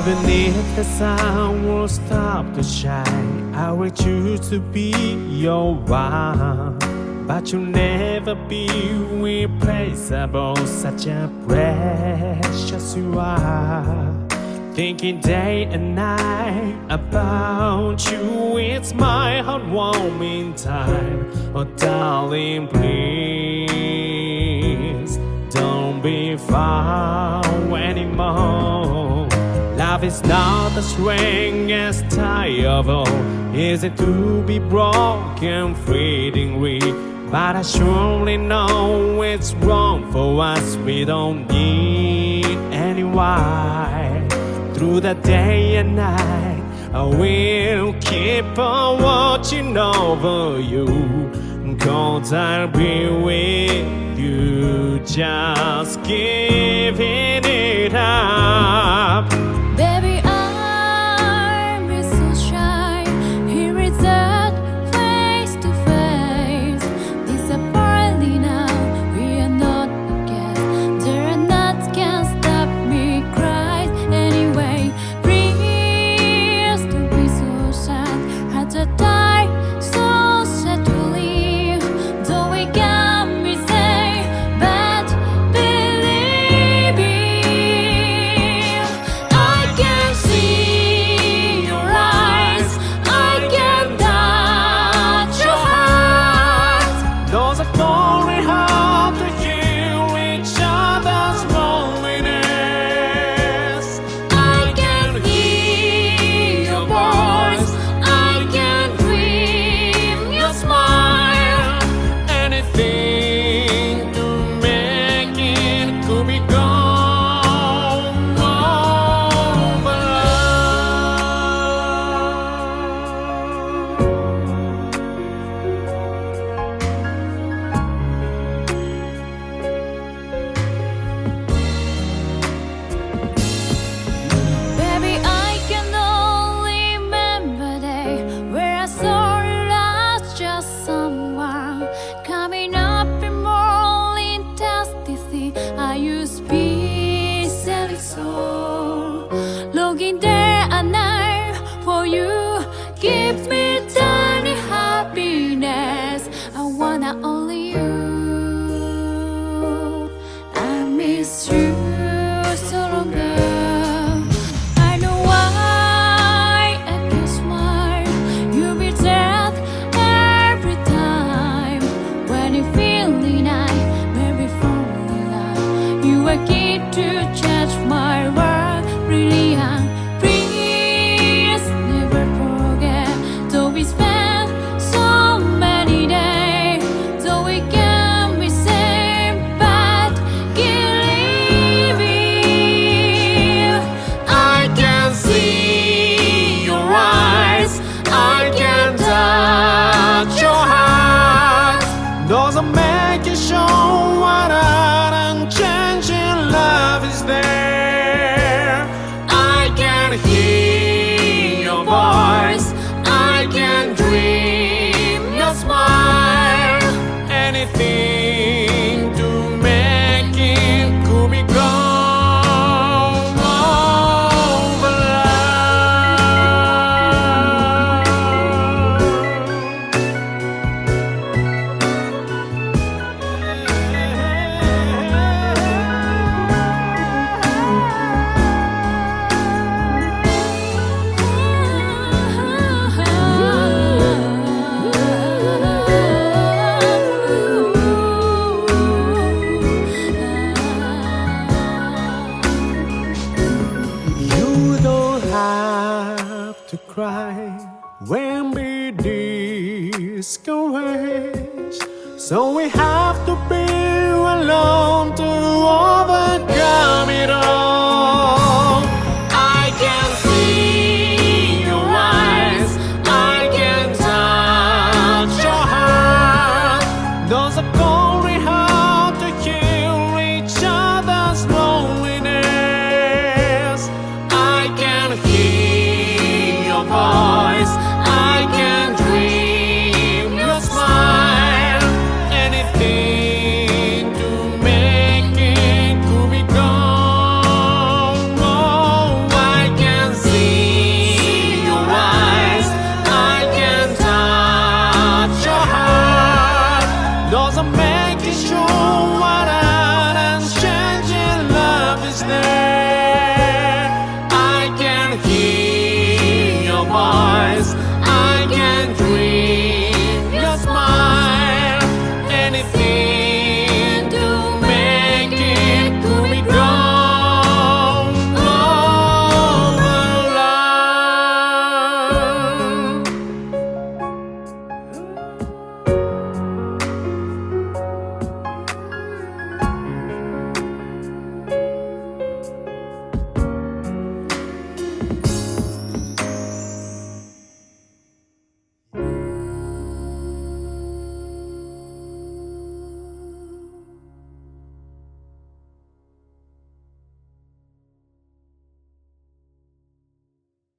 Even if the sun will stop to shine, I will choose to be your one. But you'll never be replaceable, such a precious you are. Thinking day and night about you, it's my heartwarming time. Oh darling, please don't be far anymore. Love is not the strongest tie of all. Is it to be broken fleetingly? But I surely know it's wrong for us. We don't need any why. Through the day and night, I will keep on watching over you. 'Cause I'll be with you, just giving it up. Baby, I'm so shy. Here is that face to face. Disappointingly now, we are not together. There are nothing can stop me crying anyway. Please don't be so sad. Had to die so sadly. Though we can be safe, but believe it. I can see your eyes. I can touch your heart. Those are only hard to hear each other's loneliness. I can hear your voice. I can dream your smile. Anything to make it could be gone over Baby, I can only remember the day where I saw you last, just someone coming up in more intensity. I used to be silly soul, longing day and night for you. Give me tiny happiness. I wanna only you. I miss you so longer. I know why I can smile. You be there every time. When you feel the night, maybe fall in love. You are key to change my world, really young. Please never forget. Though we spend so many days, though we can be same, but can live it. I can see your eyes. I can touch your heart. Those are making sure what unchanging love is there. I can hear your voice. I can dream your smile. Anything to make it could be gone over You don't have to cry when we discourage. So we have to be alone to overcome it all. I can see your eyes. I can touch your heart. Those are only hard to hear each other's loneliness. I can hear your voice. I can dream your smile. Anything to make it could be gone. Oh, I can this